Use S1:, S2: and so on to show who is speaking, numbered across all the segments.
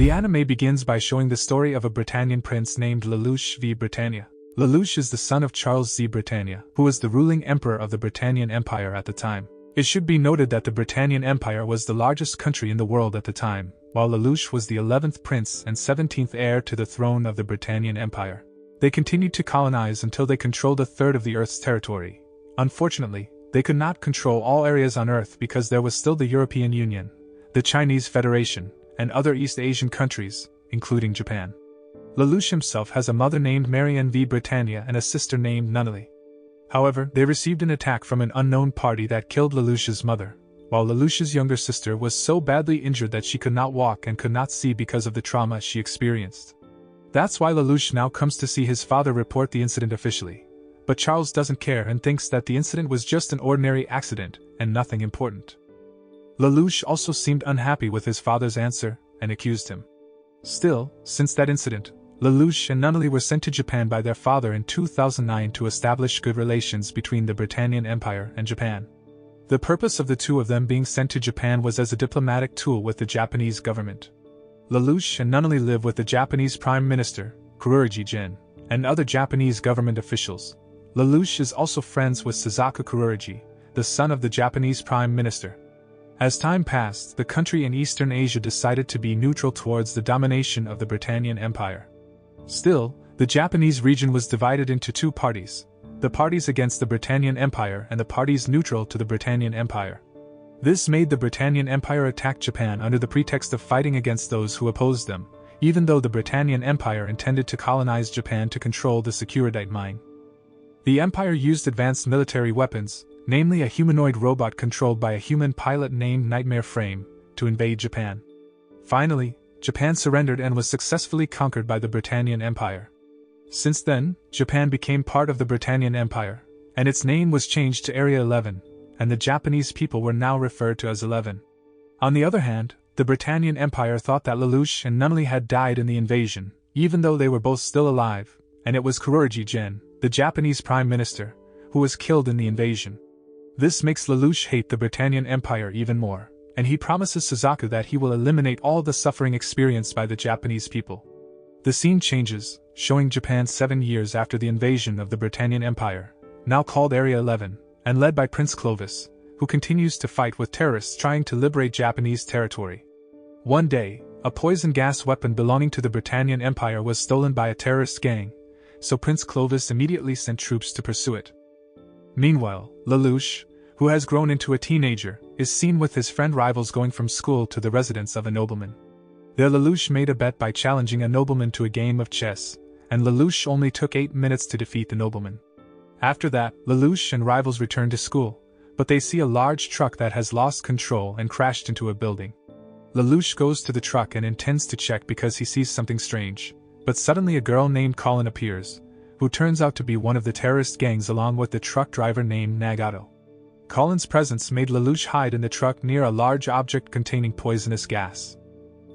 S1: The anime begins by showing the story of a Britannian prince named Lelouch v Britannia. Lelouch is the son of Charles Z. Britannia, who was the ruling emperor of the Britannian Empire at the time. It should be noted that the Britannian Empire was the largest country in the world at the time, while Lelouch was the 11th prince and 17th heir to the throne of the Britannian Empire. They continued to colonize until they controlled a third of the Earth's territory. Unfortunately, they could not control all areas on Earth because there was still the European Union, the Chinese Federation, and other East Asian countries, including Japan. Lelouch himself has a mother named Marianne v Britannia and a sister named Nunnally. However, they received an attack from an unknown party that killed Lelouch's mother, while Lelouch's younger sister was so badly injured that she could not walk and could not see because of the trauma she experienced. That's why Lelouch now comes to see his father report the incident officially. But Charles doesn't care and thinks that the incident was just an ordinary accident and nothing important. Lelouch also seemed unhappy with his father's answer and accused him. Still, since that incident, Lelouch and Nunnally were sent to Japan by their father in 2009 to establish good relations between the Britannian Empire and Japan. The purpose of the two of them being sent to Japan was as a diplomatic tool with the Japanese government. Lelouch and Nunnally live with the Japanese Prime Minister, Kuroichi Jin, and other Japanese government officials. Lelouch is also friends with Suzaku Kuroichi, the son of the Japanese Prime Minister. As time passed, the country in Eastern Asia decided to be neutral towards the domination of the Britannian Empire. Still, the Japanese region was divided into two parties, the parties against the Britannian Empire and the parties neutral to the Britannian Empire. This made the Britannian Empire attack Japan under the pretext of fighting against those who opposed them, even though the Britannian Empire intended to colonize Japan to control the Securidite mine. The Empire used advanced military weapons, namely a humanoid robot controlled by a human pilot named Nightmare Frame, to invade Japan. Finally, Japan surrendered and was successfully conquered by the Britannian Empire. Since then, Japan became part of the Britannian Empire, and its name was changed to Area 11, and the Japanese people were now referred to as 11. On the other hand, the Britannian Empire thought that Lelouch and Nunnally had died in the invasion, even though they were both still alive, and it was Kuroichi Jin, the Japanese Prime Minister, who was killed in the invasion. This makes Lelouch hate the Britannian Empire even more, and he promises Suzaku that he will eliminate all the suffering experienced by the Japanese people. The scene changes, showing Japan 7 years after the invasion of the Britannian Empire, now called Area 11, and led by Prince Clovis, who continues to fight with terrorists trying to liberate Japanese territory. One day, a poison gas weapon belonging to the Britannian Empire was stolen by a terrorist gang, so Prince Clovis immediately sent troops to pursue it. Meanwhile, Lelouch, who has grown into a teenager, is seen with his friend rivals going from school to the residence of a nobleman. There Lelouch made a bet by challenging a nobleman to a game of chess, and Lelouch only took 8 minutes to defeat the nobleman. After that, Lelouch and rivals return to school, but they see a large truck that has lost control and crashed into a building. Lelouch goes to the truck and intends to check because he sees something strange, but suddenly a girl named Colin appears, who turns out to be one of the terrorist gangs along with the truck driver named Nagato. Colin's presence made Lelouch hide in the truck near a large object containing poisonous gas.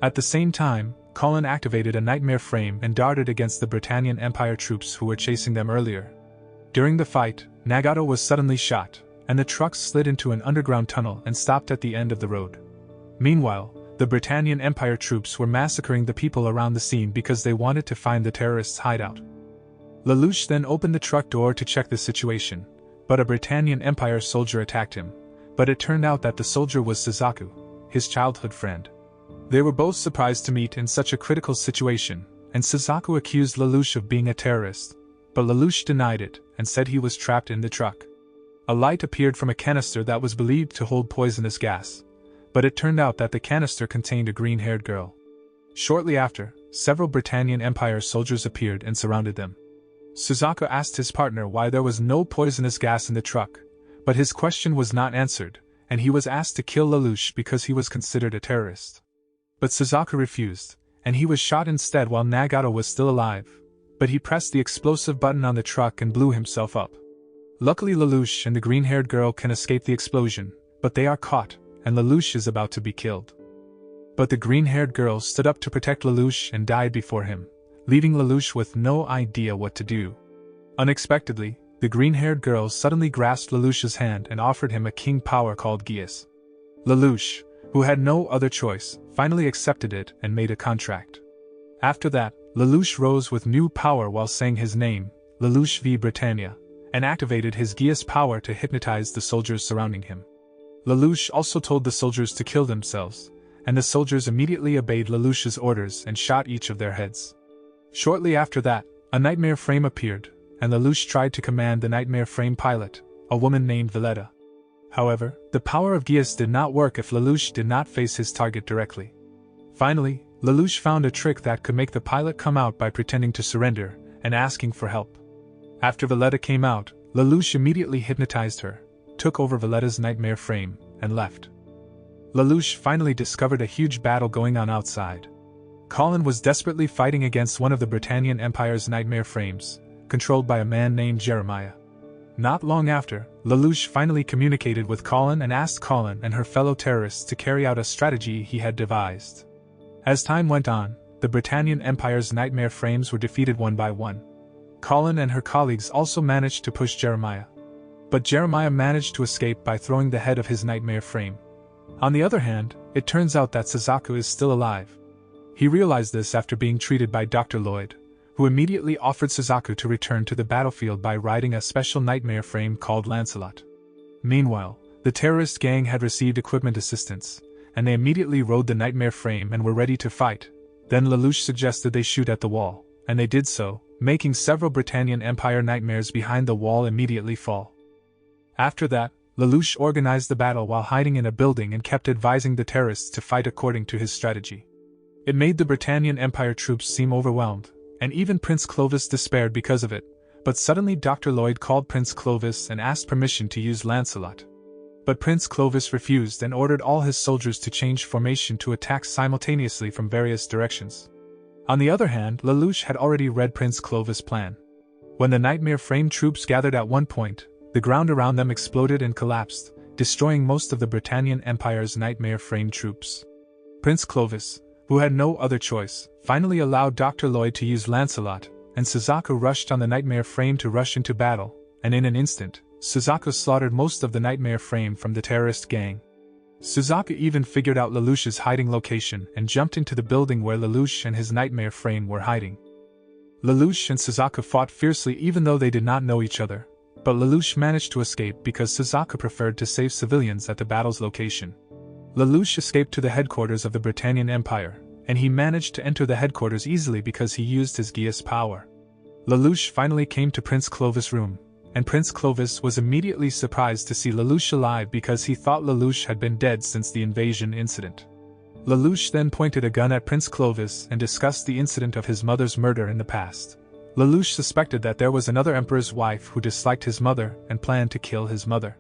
S1: At the same time, Colin activated a nightmare frame and darted against the Britannian Empire troops who were chasing them earlier. During the fight, Nagato was suddenly shot, and the truck slid into an underground tunnel and stopped at the end of the road. Meanwhile, the Britannian Empire troops were massacring the people around the scene because they wanted to find the terrorists' hideout. Lelouch then opened the truck door to check the situation, but a Britannian Empire soldier attacked him, but it turned out that the soldier was Suzaku, his childhood friend. They were both surprised to meet in such a critical situation, and Suzaku accused Lelouch of being a terrorist, but Lelouch denied it and said he was trapped in the truck. A light appeared from a canister that was believed to hold poisonous gas, but it turned out that the canister contained a green-haired girl. Shortly after, several Britannian Empire soldiers appeared and surrounded them. Suzaku asked his partner why there was no poisonous gas in the truck, but his question was not answered, and he was asked to kill Lelouch because he was considered a terrorist. But Suzaku refused, and he was shot instead while Nagato was still alive, but he pressed the explosive button on the truck and blew himself up. Luckily Lelouch and the green-haired girl can escape the explosion, but they are caught, and Lelouch is about to be killed. But the green-haired girl stood up to protect Lelouch and died before him, leaving Lelouch with no idea what to do. Unexpectedly, the green-haired girl suddenly grasped Lelouch's hand and offered him a king power called Geass. Lelouch, who had no other choice, finally accepted it and made a contract. After that, Lelouch rose with new power while saying his name, Lelouch v Britannia, and activated his Geass power to hypnotize the soldiers surrounding him. Lelouch also told the soldiers to kill themselves, and the soldiers immediately obeyed Lelouch's orders and shot each of their heads. Shortly after that, a nightmare frame appeared, and Lelouch tried to command the nightmare frame pilot, a woman named Valletta. However, the power of Geass did not work if Lelouch did not face his target directly. Finally, Lelouch found a trick that could make the pilot come out by pretending to surrender and asking for help. After Valletta came out, Lelouch immediately hypnotized her, took over Valletta's nightmare frame, and left. Lelouch finally discovered a huge battle going on outside. Colin was desperately fighting against one of the Britannian Empire's nightmare frames, controlled by a man named Jeremiah. Not long after, Lelouch finally communicated with Colin and asked Colin and her fellow terrorists to carry out a strategy he had devised. As time went on, the Britannian Empire's nightmare frames were defeated one by one. Colin and her colleagues also managed to push Jeremiah. But Jeremiah managed to escape by throwing the head of his nightmare frame. On the other hand, it turns out that Suzaku is still alive. He realized this after being treated by Dr. Lloyd, who immediately offered Suzaku to return to the battlefield by riding a special nightmare frame called Lancelot. Meanwhile, the terrorist gang had received equipment assistance, and they immediately rode the nightmare frame and were ready to fight. Then Lelouch suggested they shoot at the wall, and they did so, making several Britannian Empire nightmares behind the wall immediately fall. After that, Lelouch organized the battle while hiding in a building and kept advising the terrorists to fight according to his strategy. It made the Britannian Empire troops seem overwhelmed, and even Prince Clovis despaired because of it, but suddenly Dr. Lloyd called Prince Clovis and asked permission to use Lancelot. But Prince Clovis refused and ordered all his soldiers to change formation to attack simultaneously from various directions. On the other hand, Lelouch had already read Prince Clovis' plan. When the nightmare frame troops gathered at one point, the ground around them exploded and collapsed, destroying most of the Britannian Empire's nightmare frame troops. Prince Clovis, who had no other choice, finally allowed Dr. Lloyd to use Lancelot, and Suzaku rushed on the nightmare frame to rush into battle, and in an instant, Suzaku slaughtered most of the nightmare frame from the terrorist gang. Suzaku even figured out Lelouch's hiding location and jumped into the building where Lelouch and his nightmare frame were hiding. Lelouch and Suzaku fought fiercely even though they did not know each other, but Lelouch managed to escape because Suzaku preferred to save civilians at the battle's location. Lelouch escaped to the headquarters of the Britannian Empire, and he managed to enter the headquarters easily because he used his Geass power. Lelouch finally came to Prince Clovis' room, and Prince Clovis was immediately surprised to see Lelouch alive because he thought Lelouch had been dead since the invasion incident. Lelouch then pointed a gun at Prince Clovis and discussed the incident of his mother's murder in the past. Lelouch suspected that there was another emperor's wife who disliked his mother and planned to kill his mother.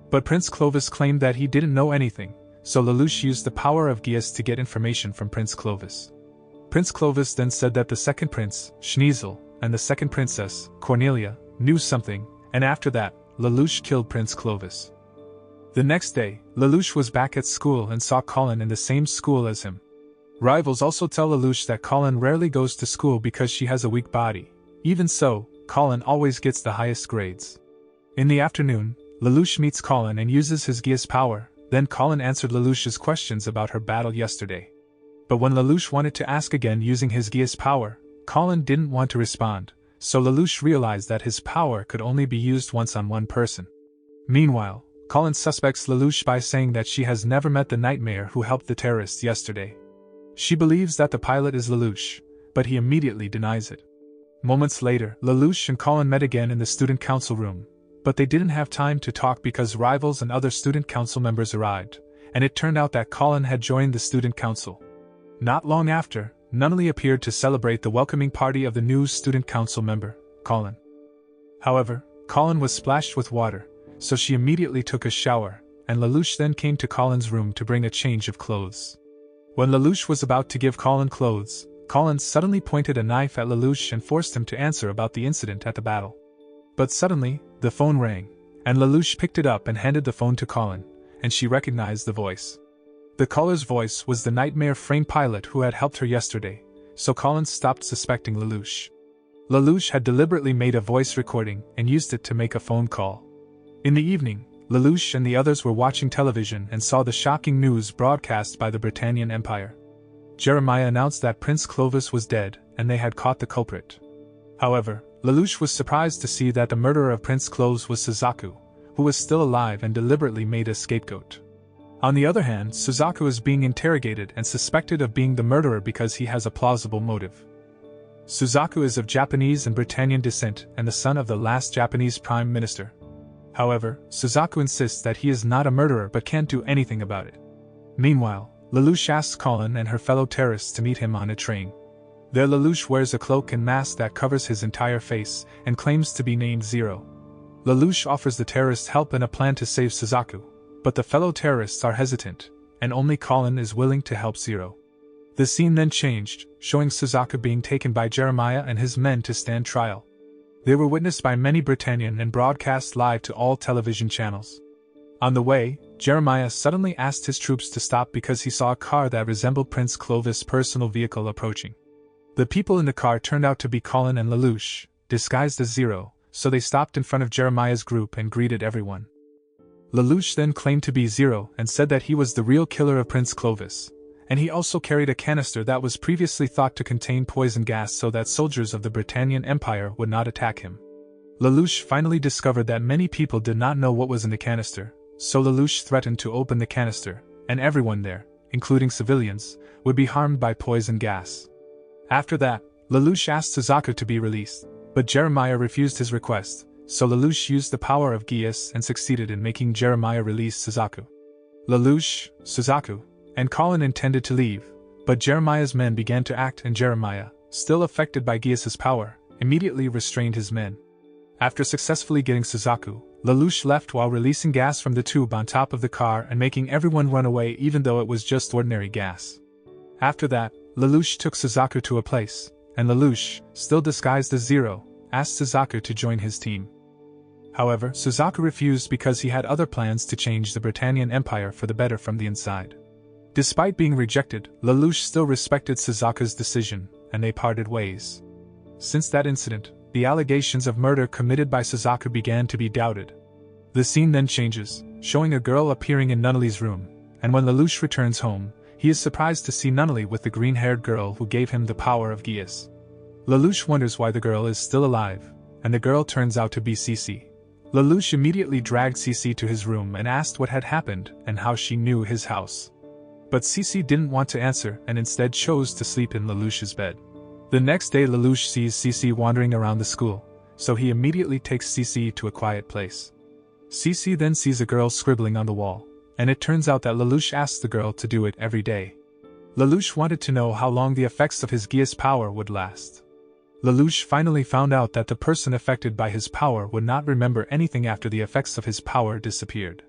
S1: But Prince Clovis claimed that he didn't know anything, so Lelouch used the power of Geass to get information from Prince Clovis. Prince Clovis then said that the second prince, Schneasel, and the second princess, Cornelia, knew something, and after that, Lelouch killed Prince Clovis. The next day, Lelouch was back at school and saw Colin in the same school as him. Rivals also tell Lelouch that Colin rarely goes to school because she has a weak body. Even so, Colin always gets the highest grades. In the afternoon, Lelouch meets Colin and uses his Geass power, then Colin answered Lelouch's questions about her battle yesterday. But when Lelouch wanted to ask again using his Geass power, Colin didn't want to respond, so Lelouch realized that his power could only be used once on one person. Meanwhile, Colin suspects Lelouch by saying that she has never met the nightmare who helped the terrorists yesterday. She believes that the pilot is Lelouch, but he immediately denies it. Moments later, Lelouch and Colin met again in the student council room, but they didn't have time to talk because rivals and other student council members arrived, and it turned out that Colin had joined the student council. Not long after, Nunnally appeared to celebrate the welcoming party of the new student council member, Colin. However, Colin was splashed with water, so she immediately took a shower, and Lelouch then came to Colin's room to bring a change of clothes. When Lelouch was about to give Colin clothes, Colin suddenly pointed a knife at Lelouch and forced him to answer about the incident at the battle. But suddenly, the phone rang, and Lelouch picked it up and handed the phone to Colin, and she recognized the voice. The caller's voice was the nightmare frame pilot who had helped her yesterday, so Colin stopped suspecting Lelouch. Lelouch had deliberately made a voice recording and used it to make a phone call. In the evening, Lelouch and the others were watching television and saw the shocking news broadcast by the Britannian Empire. Jeremiah announced that Prince Clovis was dead, and they had caught the culprit. However, Lelouch was surprised to see that the murderer of Prince Clovis was Suzaku, who was still alive and deliberately made a scapegoat. On the other hand, Suzaku is being interrogated and suspected of being the murderer because he has a plausible motive. Suzaku is of Japanese and Britannian descent and the son of the last Japanese Prime Minister. However, Suzaku insists that he is not a murderer but can't do anything about it. Meanwhile, Lelouch asks Colin and her fellow terrorists to meet him on a train. There Lelouch wears a cloak and mask that covers his entire face and claims to be named Zero. Lelouch offers the terrorists help in a plan to save Suzaku, but the fellow terrorists are hesitant, and only Colin is willing to help Zero. The scene then changed, showing Suzaku being taken by Jeremiah and his men to stand trial. They were witnessed by many Britannian and broadcast live to all television channels. On the way, Jeremiah suddenly asked his troops to stop because he saw a car that resembled Prince Clovis' personal vehicle approaching. The people in the car turned out to be Colin and Lelouch, disguised as Zero, so they stopped in front of Jeremiah's group and greeted everyone. Lelouch then claimed to be Zero and said that he was the real killer of Prince Clovis, and he also carried a canister that was previously thought to contain poison gas so that soldiers of the Britannian Empire would not attack him. Lelouch finally discovered that many people did not know what was in the canister, so Lelouch threatened to open the canister, and everyone there, including civilians, would be harmed by poison gas. After that, Lelouch asked Suzaku to be released, but Jeremiah refused his request, so Lelouch used the power of Geass and succeeded in making Jeremiah release Suzaku. Lelouch, Suzaku, and Colin intended to leave, but Jeremiah's men began to act and Jeremiah, still affected by Geass's power, immediately restrained his men. After successfully getting Suzaku, Lelouch left while releasing gas from the tube on top of the car and making everyone run away even though it was just ordinary gas. After that, Lelouch took Suzaku to a place, and Lelouch, still disguised as Zero, asked Suzaku to join his team. However, Suzaku refused because he had other plans to change the Britannian Empire for the better from the inside. Despite being rejected, Lelouch still respected Suzaku's decision, and they parted ways. Since that incident, the allegations of murder committed by Suzaku began to be doubted. The scene then changes, showing a girl appearing in Nunnally's room, and when Lelouch returns home, he is surprised to see Nunnally with the green-haired girl who gave him the power of Geass. Lelouch wonders why the girl is still alive, and the girl turns out to be Cece. Lelouch immediately dragged Cece to his room and asked what had happened and how she knew his house. But Cece didn't want to answer and instead chose to sleep in Lelouch's bed. The next day Lelouch sees Cece wandering around the school, so he immediately takes Cece to a quiet place. Cece then sees a girl scribbling on the wall, and it turns out that Lelouch asks the girl to do it every day. Lelouch wanted to know how long the effects of his Geass power would last. Lelouch finally found out that the person affected by his power would not remember anything after the effects of his power disappeared.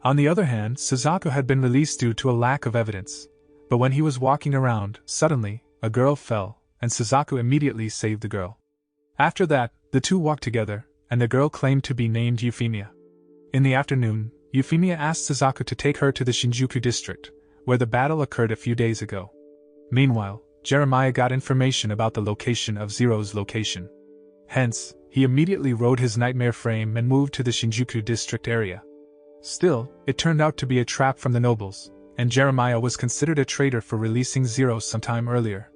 S1: On the other hand, Suzaku had been released due to a lack of evidence, but when he was walking around, suddenly, a girl fell, and Suzaku immediately saved the girl. After that, the two walked together, and the girl claimed to be named Euphemia. In the afternoon, Euphemia asked Suzaku to take her to the Shinjuku district, where the battle occurred a few days ago. Meanwhile, Jeremiah got information about the location of Zero's location. Hence, he immediately rode his nightmare frame and moved to the Shinjuku district area. Still, it turned out to be a trap from the nobles, and Jeremiah was considered a traitor for releasing Zero sometime earlier.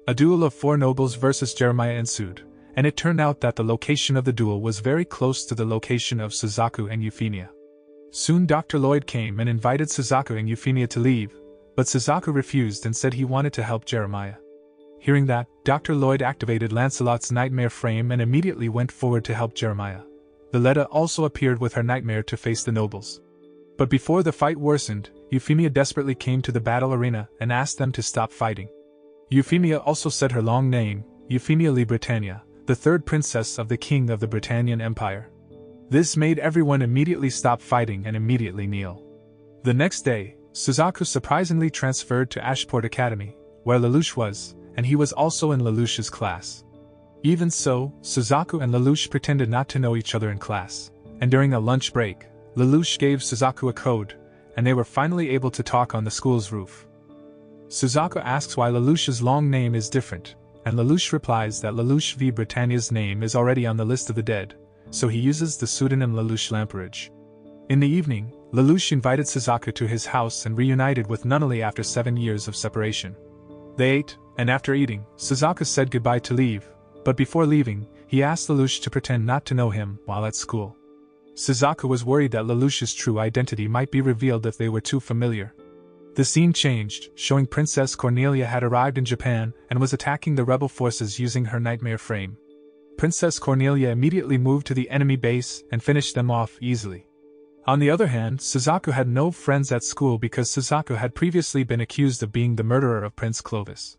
S1: A duel of 4 nobles versus Jeremiah ensued, and it turned out that the location of the duel was very close to the location of Suzaku and Euphemia. Soon Dr. Lloyd came and invited Suzaku and Euphemia to leave, but Suzaku refused and said he wanted to help Jeremiah. Hearing that, Dr. Lloyd activated Lancelot's nightmare frame and immediately went forward to help Jeremiah. Valletta also appeared with her nightmare to face the nobles. But before the fight worsened, Euphemia desperately came to the battle arena and asked them to stop fighting. Euphemia also said her long name, Euphemia le Britannia, the 3rd princess of the king of the Britannian Empire. This made everyone immediately stop fighting and immediately kneel. The next day, Suzaku surprisingly transferred to Ashport Academy, where Lelouch was, and he was also in Lelouch's class. Even so, Suzaku and Lelouch pretended not to know each other in class, and during a lunch break, Lelouch gave Suzaku a code, and they were finally able to talk on the school's roof. Suzaku asks why Lelouch's long name is different, and Lelouch replies that Lelouch v Britannia's name is already on the list of the dead, so he uses the pseudonym Lelouch Lamperidge. In the evening, Lelouch invited Suzaku to his house and reunited with Nunnally after 7 years of separation. They ate, and after eating, Suzaku said goodbye to leave, but before leaving, he asked Lelouch to pretend not to know him while at school. Suzaku was worried that Lelouch's true identity might be revealed if they were too familiar. The scene changed, showing Princess Cornelia had arrived in Japan and was attacking the rebel forces using her nightmare frame. Princess Cornelia immediately moved to the enemy base and finished them off easily. On the other hand, Suzaku had no friends at school because Suzaku had previously been accused of being the murderer of Prince Clovis.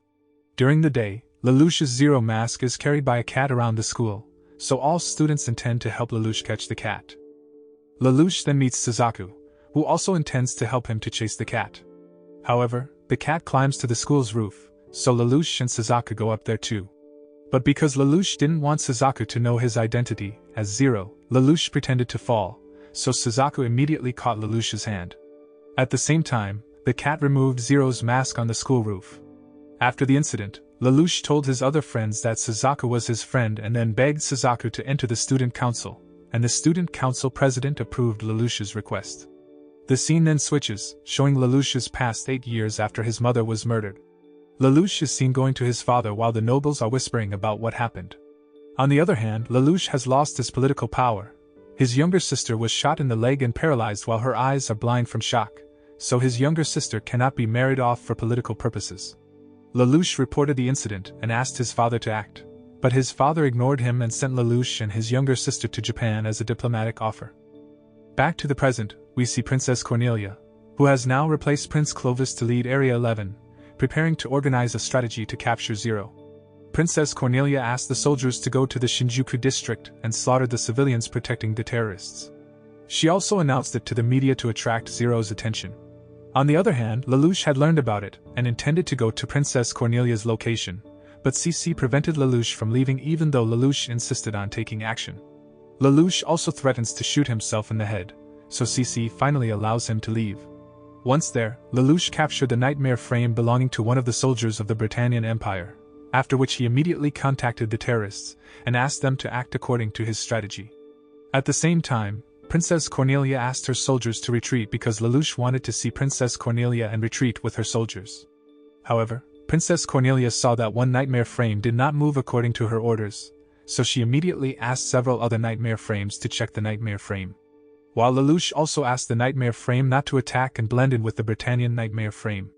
S1: During the day, Lelouch's Zero mask is carried by a cat around the school, so all students intend to help Lelouch catch the cat. Lelouch then meets Suzaku, who also intends to help him to chase the cat. However, the cat climbs to the school's roof, so Lelouch and Suzaku go up there too. But because Lelouch didn't want Suzaku to know his identity as Zero, Lelouch pretended to fall, so Suzaku immediately caught Lelouch's hand. At the same time, the cat removed Zero's mask on the school roof. After the incident, Lelouch told his other friends that Suzaku was his friend and then begged Suzaku to enter the student council, and the student council president approved Lelouch's request. The scene then switches, showing Lelouch's past 8 years after his mother was murdered. Lelouch is seen going to his father while the nobles are whispering about what happened. On the other hand, Lelouch has lost his political power. His younger sister was shot in the leg and paralyzed while her eyes are blind from shock, so his younger sister cannot be married off for political purposes. Lelouch reported the incident and asked his father to act, but his father ignored him and sent Lelouch and his younger sister to Japan as a diplomatic offer. Back to the present, we see Princess Cornelia, who has now replaced Prince Clovis to lead Area 11, preparing to organize a strategy to capture Zero. Princess Cornelia asked the soldiers to go to the Shinjuku district and slaughter the civilians protecting the terrorists. She also announced it to the media to attract Zero's attention. On the other hand, Lelouch had learned about it and intended to go to Princess Cornelia's location, but CC prevented Lelouch from leaving even though Lelouch insisted on taking action. Lelouch also threatens to shoot himself in the head, so CC finally allows him to leave. Once there, Lelouch captured the nightmare frame belonging to one of the soldiers of the Britannian Empire, after which he immediately contacted the terrorists and asked them to act according to his strategy. At the same time, Princess Cornelia asked her soldiers to retreat because Lelouch wanted to see Princess Cornelia and retreat with her soldiers. However, Princess Cornelia saw that one nightmare frame did not move according to her orders, so she immediately asked several other nightmare frames to check the nightmare frame. While Lelouch also asked the nightmare frame not to attack and blend in with the Britannian nightmare frame.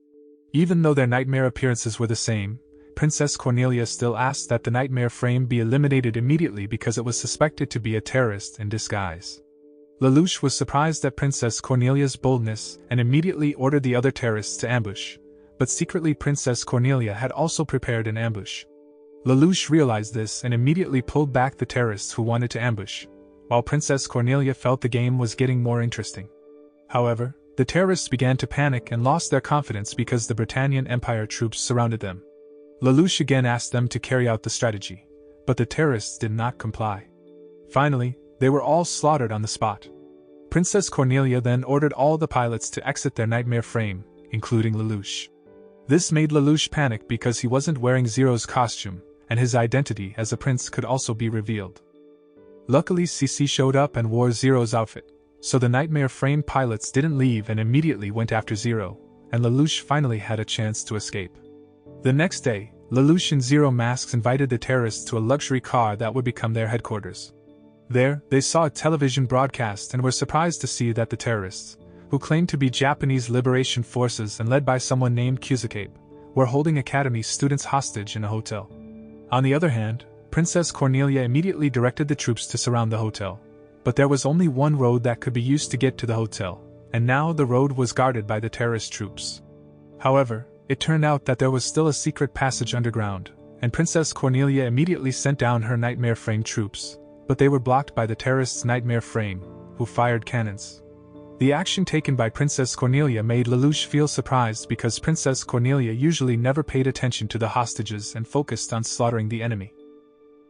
S1: Even though their nightmare appearances were the same, Princess Cornelia still asked that the nightmare frame be eliminated immediately because it was suspected to be a terrorist in disguise. Lelouch was surprised at Princess Cornelia's boldness and immediately ordered the other terrorists to ambush, but secretly Princess Cornelia had also prepared an ambush. Lelouch realized this and immediately pulled back the terrorists who wanted to ambush, while Princess Cornelia felt the game was getting more interesting. However, the terrorists began to panic and lost their confidence because the Britannian Empire troops surrounded them. Lelouch again asked them to carry out the strategy, but the terrorists did not comply. Finally, they were all slaughtered on the spot. Princess Cornelia then ordered all the pilots to exit their nightmare frame, including Lelouch. This made Lelouch panic because he wasn't wearing Zero's costume, and his identity as a prince could also be revealed. Luckily CC showed up and wore Zero's outfit, so the nightmare frame pilots didn't leave and immediately went after Zero, and Lelouch finally had a chance to escape. The next day, Lelouch and Zero masks invited the terrorists to a luxury car that would become their headquarters. There, they saw a television broadcast and were surprised to see that the terrorists, who claimed to be Japanese liberation forces and led by someone named Kuzukabe, were holding academy students hostage in a hotel. On the other hand, Princess Cornelia immediately directed the troops to surround the hotel, but there was only one road that could be used to get to the hotel, and now the road was guarded by the terrorist troops. However, it turned out that there was still a secret passage underground, and Princess Cornelia immediately sent down her nightmare frame troops, but they were blocked by the terrorists' nightmare frame, who fired cannons. The action taken by Princess Cornelia made Lelouch feel surprised because Princess Cornelia usually never paid attention to the hostages and focused on slaughtering the enemy.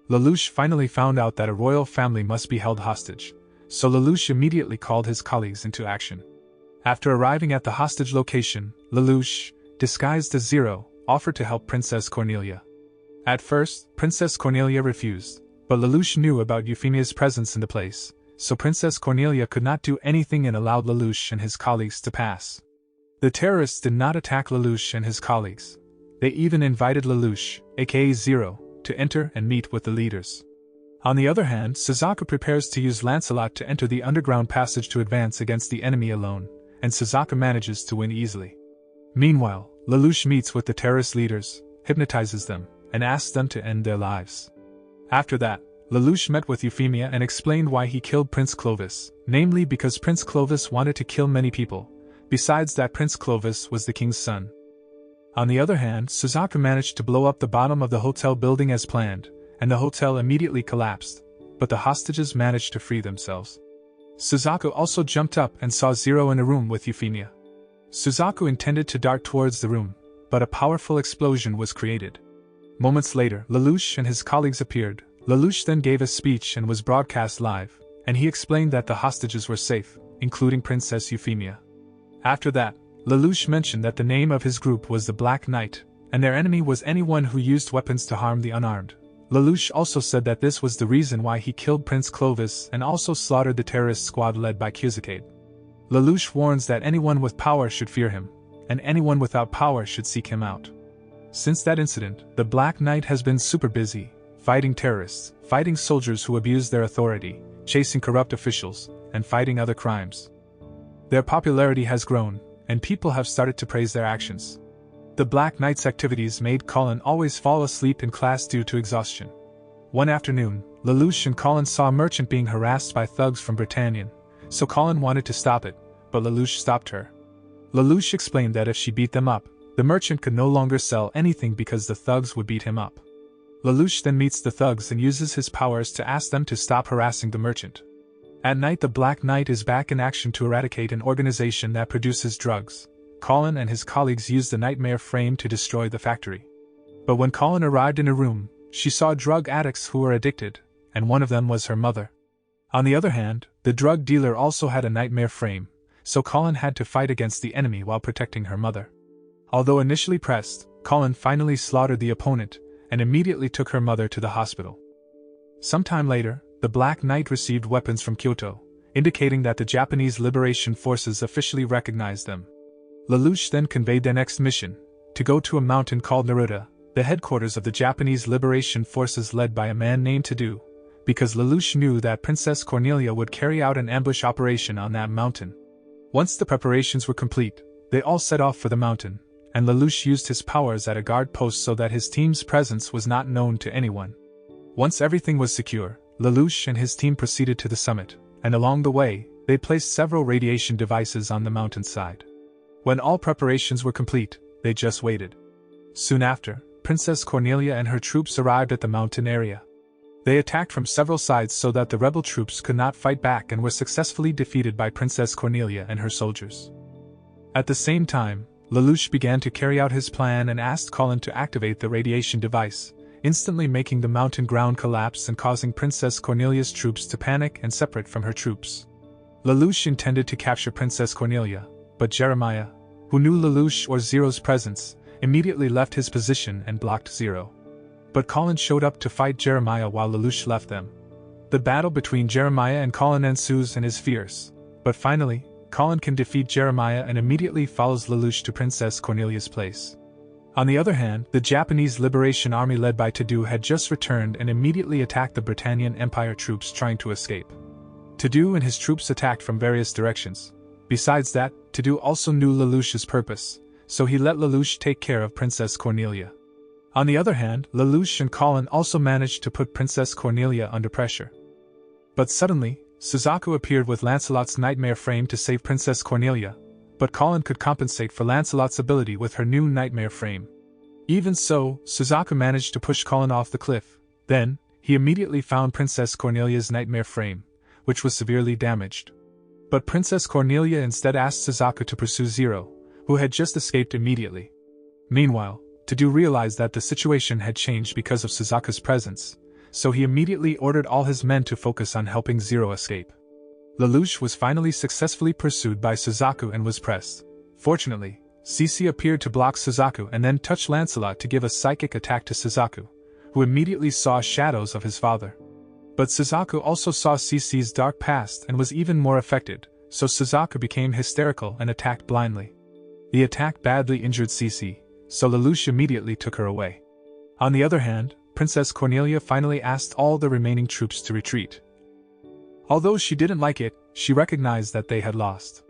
S1: Lelouch finally found out that a royal family must be held hostage, so Lelouch immediately called his colleagues into action. After arriving at the hostage location, Lelouch, disguised as Zero, offered to help Princess Cornelia. At first, Princess Cornelia refused, but Lelouch knew about Euphemia's presence in the place, so Princess Cornelia could not do anything and allowed Lelouch and his colleagues to pass. The terrorists did not attack Lelouch and his colleagues. They even invited Lelouch, aka Zero, to enter and meet with the leaders. On the other hand, Suzaku prepares to use Lancelot to enter the underground passage to advance against the enemy alone, and Suzaku manages to win easily. Meanwhile, Lelouch meets with the terrorist leaders, hypnotizes them, and asks them to end their lives. After that, Lelouch met with Euphemia and explained why he killed Prince Clovis, namely because Prince Clovis wanted to kill many people. Besides that, Prince Clovis was the king's son. On the other hand, Suzaku managed to blow up the bottom of the hotel building as planned, and the hotel immediately collapsed, but the hostages managed to free themselves. Suzaku also jumped up and saw Zero in a room with Euphemia. Suzaku intended to dart towards the room, but a powerful explosion was created. Moments later, Lelouch and his colleagues appeared. Lelouch then gave a speech and was broadcast live, and he explained that the hostages were safe, including Princess Euphemia. After that, Lelouch mentioned that the name of his group was the Black Knight, and their enemy was anyone who used weapons to harm the unarmed. Lelouch also said that this was the reason why he killed Prince Clovis and also slaughtered the terrorist squad led by Suzaku. Lelouch warns that anyone with power should fear him, and anyone without power should seek him out. Since that incident, the Black Knight has been super busy, fighting terrorists, fighting soldiers who abuse their authority, chasing corrupt officials, and fighting other crimes. Their popularity has grown, and people have started to praise their actions. The Black Knight's activities made Colin always fall asleep in class due to exhaustion. One afternoon, Lelouch and Colin saw a merchant being harassed by thugs from Britannian, so Colin wanted to stop it, but Lelouch stopped her. Lelouch explained that if she beat them up, the merchant could no longer sell anything because the thugs would beat him up. Lelouch then meets the thugs and uses his powers to ask them to stop harassing the merchant. At night, the Black Knight is back in action to eradicate an organization that produces drugs. Colin and his colleagues used the nightmare frame to destroy the factory. But when Colin arrived in a room, she saw drug addicts who were addicted, and one of them was her mother. On the other hand, the drug dealer also had a nightmare frame, so Colin had to fight against the enemy while protecting her mother. Although initially pressed, Colin finally slaughtered the opponent, and immediately took her mother to the hospital. Sometime later, the Black Knight received weapons from Kyoto, indicating that the Japanese Liberation Forces officially recognized them. Lelouch then conveyed their next mission, to go to a mountain called Narita, the headquarters of the Japanese Liberation Forces led by a man named Tadu, because Lelouch knew that Princess Cornelia would carry out an ambush operation on that mountain. Once the preparations were complete, they all set off for the mountain, and Lelouch used his powers at a guard post so that his team's presence was not known to anyone. Once everything was secure, Lelouch and his team proceeded to the summit, and along the way, they placed several radiation devices on the mountainside. When all preparations were complete, they just waited. Soon after, Princess Cornelia and her troops arrived at the mountain area. They attacked from several sides so that the rebel troops could not fight back and were successfully defeated by Princess Cornelia and her soldiers. At the same time, Lelouch began to carry out his plan and asked Colin to activate the radiation device, instantly making the mountain ground collapse and causing Princess Cornelia's troops to panic and separate from her troops. Lelouch intended to capture Princess Cornelia, but Jeremiah, who knew Lelouch or Zero's presence, immediately left his position and blocked Zero. But Colin showed up to fight Jeremiah while Lelouch left them. The battle between Jeremiah and Colin ensues and is fierce, but finally, Colin can defeat Jeremiah and immediately follows Lelouch to Princess Cornelia's place. On the other hand, the Japanese Liberation Army led by Tadu had just returned and immediately attacked the Britannian Empire troops trying to escape. Tadu and his troops attacked from various directions. Besides that, Tadu also knew Lelouch's purpose, so he let Lelouch take care of Princess Cornelia. On the other hand, Lelouch and Colin also managed to put Princess Cornelia under pressure. But suddenly, Suzaku appeared with Lancelot's nightmare frame to save Princess Cornelia, but Colin could compensate for Lancelot's ability with her new nightmare frame. Even so, Suzaku managed to push Colin off the cliff. Then, he immediately found Princess Cornelia's nightmare frame, which was severely damaged. But Princess Cornelia instead asked Suzaku to pursue Zero, who had just escaped immediately. Meanwhile, Tadu realized that the situation had changed because of Suzaku's presence, so he immediately ordered all his men to focus on helping Zero escape. Lelouch was finally successfully pursued by Suzaku and was pressed. Fortunately, Cece appeared to block Suzaku and then touched Lancelot to give a psychic attack to Suzaku, who immediately saw shadows of his father. But Suzaku also saw CC's dark past and was even more affected, so Suzaku became hysterical and attacked blindly. The attack badly injured CC, so Lelouch immediately took her away. On the other hand, Princess Cornelia finally asked all the remaining troops to retreat. Although she didn't like it, she recognized that they had lost.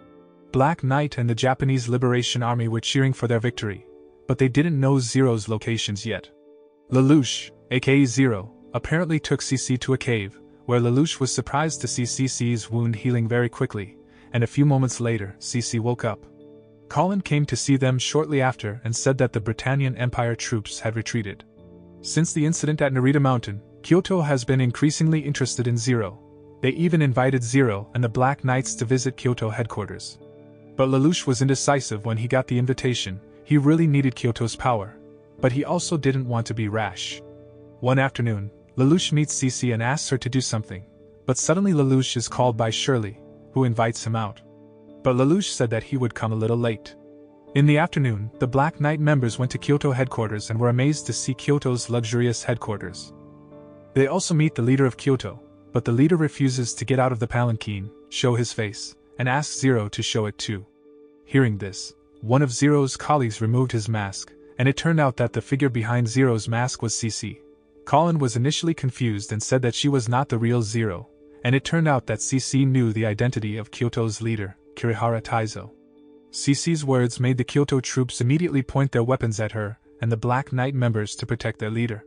S1: Black Knight and the Japanese Liberation Army were cheering for their victory, but they didn't know Zero's locations yet. Lelouch, aka Zero, apparently took CC to a cave, where Lelouch was surprised to see CC's wound healing very quickly, and a few moments later, CC woke up. Colin came to see them shortly after and said that the Britannian Empire troops had retreated. Since the incident at Narita Mountain, Kyoto has been increasingly interested in Zero. They even invited Zero and the Black Knights to visit Kyoto headquarters. But Lelouch was indecisive when he got the invitation. He really needed Kyoto's power, but he also didn't want to be rash. One afternoon, Lelouch meets CC and asks her to do something, but suddenly Lelouch is called by Shirley, who invites him out. But Lelouch said that he would come a little late. In the afternoon, the Black Knight members went to Kyoto headquarters and were amazed to see Kyoto's luxurious headquarters. They also meet the leader of Kyoto, but the leader refuses to get out of the palanquin, show his face, and asks Zero to show it too. Hearing this, one of Zero's colleagues removed his mask, and it turned out that the figure behind Zero's mask was CC. Colin was initially confused and said that she was not the real Zero, and it turned out that CC knew the identity of Kyoto's leader, Kirihara Taizo. CC's words made the Kyoto troops immediately point their weapons at her and the Black Knight members to protect their leader.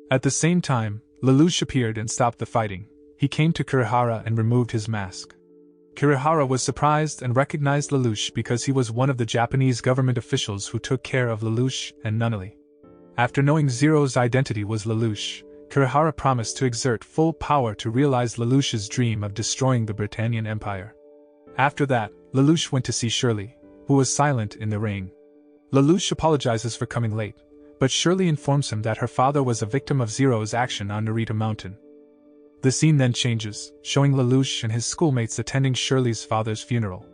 S1: At the same time, Lelouch appeared and stopped the fighting. He came to Kirihara and removed his mask. Kirihara was surprised and recognized Lelouch because he was one of the Japanese government officials who took care of Lelouch and Nunnally. After knowing Zero's identity was Lelouch, Kirihara promised to exert full power to realize Lelouch's dream of destroying the Britannian Empire. After that, Lelouch went to see Shirley, who was silent in the rain. Lelouch apologizes for coming late, but Shirley informs him that her father was a victim of Zero's action on Narita Mountain. The scene then changes, showing Lelouch and his schoolmates attending Shirley's father's funeral.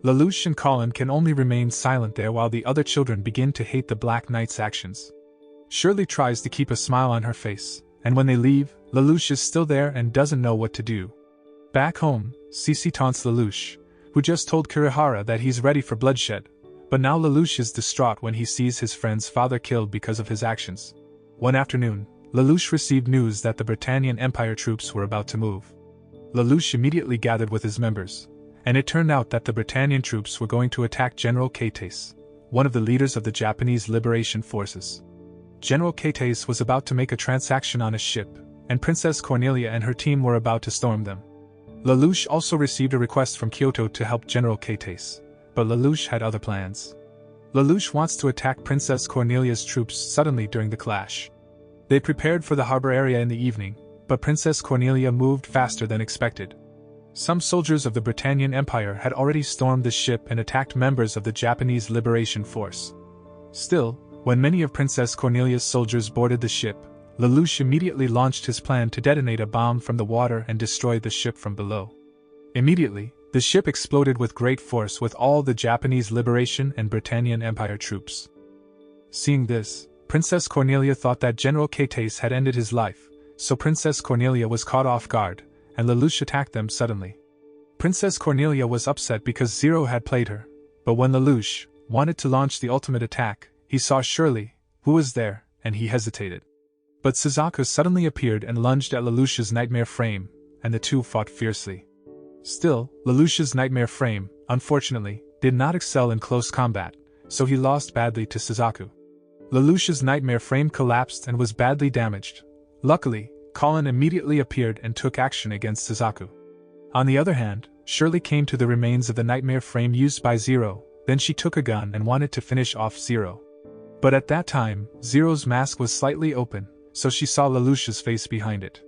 S1: Lelouch and Colin can only remain silent there while the other children begin to hate the Black Knight's actions. Shirley tries to keep a smile on her face, and when they leave, Lelouch is still there and doesn't know what to do. Back home, CC taunts Lelouch, who just told Kirihara that he's ready for bloodshed, but now Lelouch is distraught when he sees his friend's father killed because of his actions. One afternoon, Lelouch received news that the Britannian Empire troops were about to move. Lelouch immediately gathered with his members, and it turned out that the Britannian troops were going to attack General Keitase, one of the leaders of the Japanese Liberation Forces. General Keitase was about to make a transaction on a ship, and Princess Cornelia and her team were about to storm them. Lelouch also received a request from Kyoto to help General Keitase, but Lelouch had other plans. Lelouch wants to attack Princess Cornelia's troops suddenly during the clash. They prepared for the harbor area in the evening, but Princess Cornelia moved faster than expected. Some soldiers of the Britannian Empire had already stormed the ship and attacked members of the Japanese Liberation Force. Still, when many of Princess Cornelia's soldiers boarded the ship, Lelouch immediately launched his plan to detonate a bomb from the water and destroy the ship from below. Immediately, the ship exploded with great force with all the Japanese Liberation and Britannian Empire troops. Seeing this, Princess Cornelia thought that General Keitase had ended his life, so Princess Cornelia was caught off guard, and Lelouch attacked them suddenly. Princess Cornelia was upset because Zero had played her, but when Lelouch wanted to launch the ultimate attack, he saw Shirley, who was there, and he hesitated. But Suzaku suddenly appeared and lunged at Lelouch's nightmare frame, and the two fought fiercely. Still, Lelouch's nightmare frame, unfortunately, did not excel in close combat, so he lost badly to Suzaku. Lelouch's nightmare frame collapsed and was badly damaged. Luckily, Colin immediately appeared and took action against Suzaku. On the other hand, Shirley came to the remains of the nightmare frame used by Zero, then she took a gun and wanted to finish off Zero. But at that time, Zero's mask was slightly open, so she saw Lelouch's face behind it.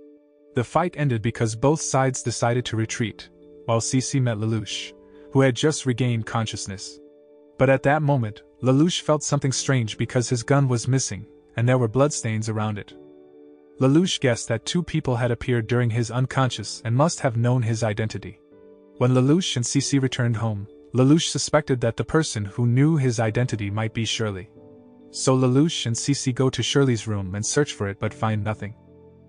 S1: The fight ended because both sides decided to retreat, while CC met Lelouch, who had just regained consciousness. But at that moment, Lelouch felt something strange because his gun was missing, and there were bloodstains around it. Lelouch guessed that two people had appeared during his unconscious and must have known his identity. When Lelouch and CC returned home, Lelouch suspected that the person who knew his identity might be Shirley. So Lelouch and CC go to Shirley's room and search for it but find nothing.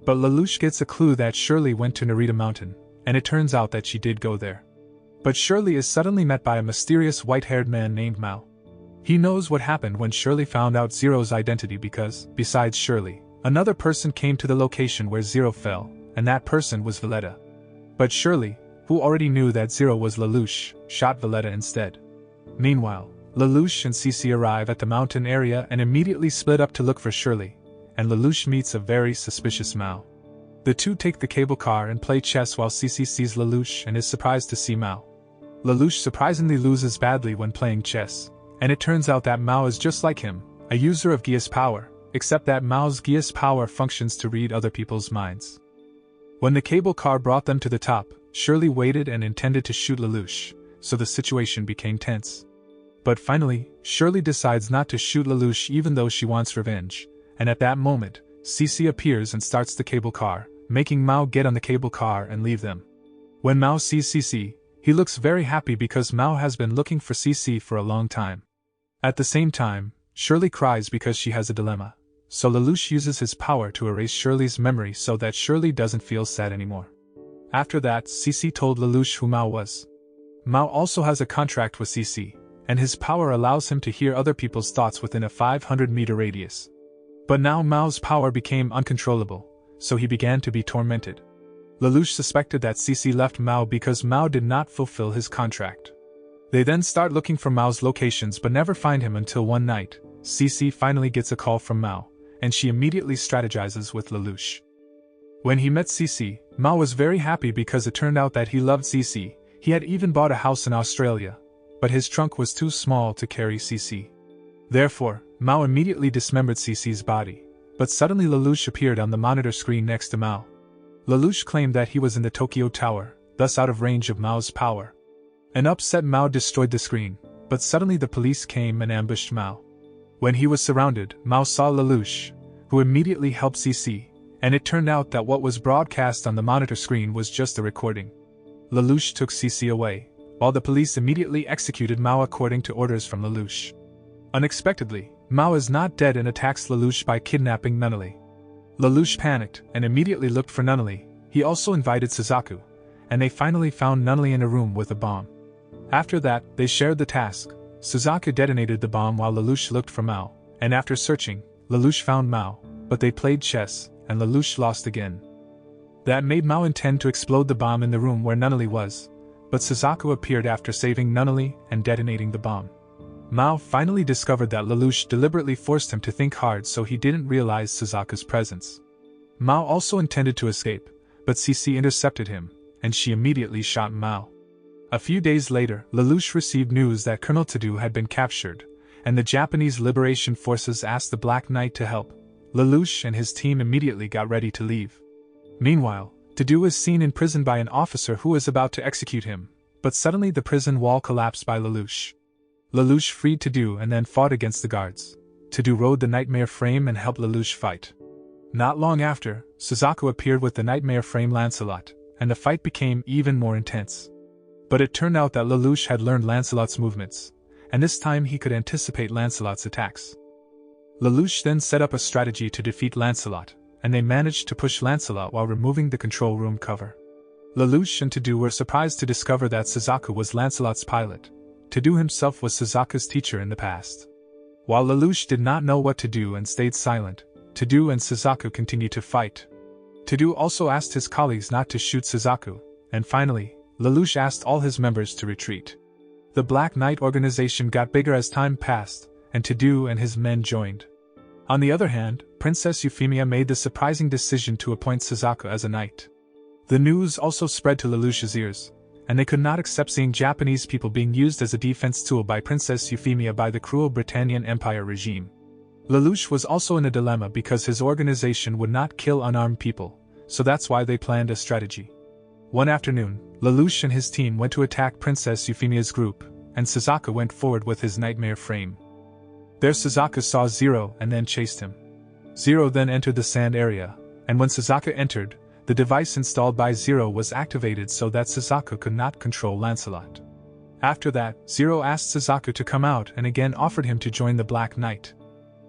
S1: But Lelouch gets a clue that Shirley went to Narita Mountain, and it turns out that she did go there. But Shirley is suddenly met by a mysterious white-haired man named Mao. He knows what happened when Shirley found out Zero's identity because, besides Shirley, another person came to the location where Zero fell, and that person was Valletta. But Shirley, who already knew that Zero was Lelouch, shot Valletta instead. Meanwhile, Lelouch and Cece arrive at the mountain area and immediately split up to look for Shirley, and Lelouch meets a very suspicious Mao. The two take the cable car and play chess while Cece sees Lelouch and is surprised to see Mao. Lelouch surprisingly loses badly when playing chess, and it turns out that Mao is just like him, a user of Geass power, except that Mao's Geass power functions to read other people's minds. When the cable car brought them to the top, Shirley waited and intended to shoot Lelouch, so the situation became tense. But finally, Shirley decides not to shoot Lelouch even though she wants revenge, and at that moment, Cece appears and starts the cable car, making Mao get on the cable car and leave them. When Mao sees Cece, he looks very happy because Mao has been looking for Cece for a long time. At the same time, Shirley cries because she has a dilemma, so Lelouch uses his power to erase Shirley's memory so that Shirley doesn't feel sad anymore. After that, Cece told Lelouch who Mao was. Mao also has a contract with Cece, and his power allows him to hear other people's thoughts within a 500-meter radius. But now Mao's power became uncontrollable, so he began to be tormented. Lelouch suspected that Cece left Mao because Mao did not fulfill his contract. They then start looking for Mao's locations but never find him until one night, Cece finally gets a call from Mao, and she immediately strategizes with Lelouch. When he met Cece, Mao was very happy because it turned out that he loved Cece. He had even bought a house in Australia, but his trunk was too small to carry Cece. Therefore, Mao immediately dismembered Cece's body, but suddenly Lelouch appeared on the monitor screen next to Mao. Lelouch claimed that he was in the Tokyo Tower, thus out of range of Mao's power. An upset Mao destroyed the screen, but suddenly the police came and ambushed Mao. When he was surrounded, Mao saw Lelouch, who immediately helped Cece, and it turned out that what was broadcast on the monitor screen was just a recording. Lelouch took Cece away, while the police immediately executed Mao according to orders from Lelouch. Unexpectedly, Mao is not dead and attacks Lelouch by kidnapping Nunnally. Lelouch panicked and immediately looked for Nunnally. He also invited Suzaku, and they finally found Nunnally in a room with a bomb. After that, they shared the task. Suzaku detonated the bomb while Lelouch looked for Mao, and after searching, Lelouch found Mao, but they played chess, and Lelouch lost again. That made Mao intend to explode the bomb in the room where Nunnally was, but Suzaku appeared after saving Nunnally and detonating the bomb. Mao finally discovered that Lelouch deliberately forced him to think hard so he didn't realize Suzaku's presence. Mao also intended to escape, but Cece intercepted him, and she immediately shot Mao. A few days later, Lelouch received news that Colonel Tadu had been captured, and the Japanese Liberation Forces asked the Black Knight to help. Lelouch and his team immediately got ready to leave. Meanwhile, Tadu is seen in prison by an officer who is about to execute him, but suddenly the prison wall collapsed by Lelouch. Lelouch freed Tadu and then fought against the guards. Tadu rode the nightmare frame and helped Lelouch fight. Not long after, Suzaku appeared with the nightmare frame Lancelot, and the fight became even more intense. But it turned out that Lelouch had learned Lancelot's movements, and this time he could anticipate Lancelot's attacks. Lelouch then set up a strategy to defeat Lancelot, and they managed to push Lancelot while removing the control room cover. Lelouch and Tadu were surprised to discover that Suzaku was Lancelot's pilot. Tadu himself was Suzaku's teacher in the past. While Lelouch did not know what to do and stayed silent, Tadu and Suzaku continued to fight. Tadu also asked his colleagues not to shoot Suzaku, and finally, Lelouch asked all his members to retreat. The Black Knight organization got bigger as time passed, and Tadu and his men joined. On the other hand, Princess Euphemia made the surprising decision to appoint Suzaku as a knight. The news also spread to Lelouch's ears, and they could not accept seeing Japanese people being used as a defense tool by Princess Euphemia by the cruel Britannian Empire regime. Lelouch was also in a dilemma because his organization would not kill unarmed people, so that's why they planned a strategy. One afternoon, Lelouch and his team went to attack Princess Euphemia's group, and Suzaku went forward with his nightmare frame. There Suzaku saw Zero and then chased him. Zero then entered the sand area, and when Suzaku entered, the device installed by Zero was activated so that Suzaku could not control Lancelot. After that, Zero asked Suzaku to come out and again offered him to join the Black Knight.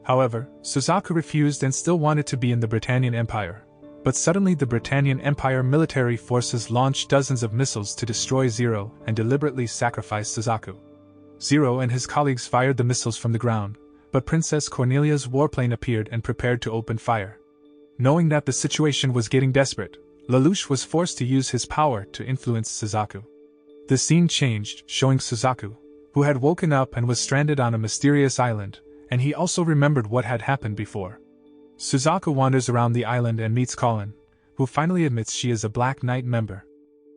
S1: However, Suzaku refused and still wanted to be in the Britannian Empire, But suddenly the Britannian Empire military forces launched dozens of missiles to destroy Zero and deliberately sacrifice Suzaku. Zero and his colleagues fired the missiles from the ground, but Princess Cornelia's warplane appeared and prepared to open fire. Knowing that the situation was getting desperate, Lelouch was forced to use his power to influence Suzaku. The scene changed, showing Suzaku, who had woken up and was stranded on a mysterious island, and he also remembered what had happened before. Suzaku wanders around the island and meets Colin, who finally admits she is a Black Knight member.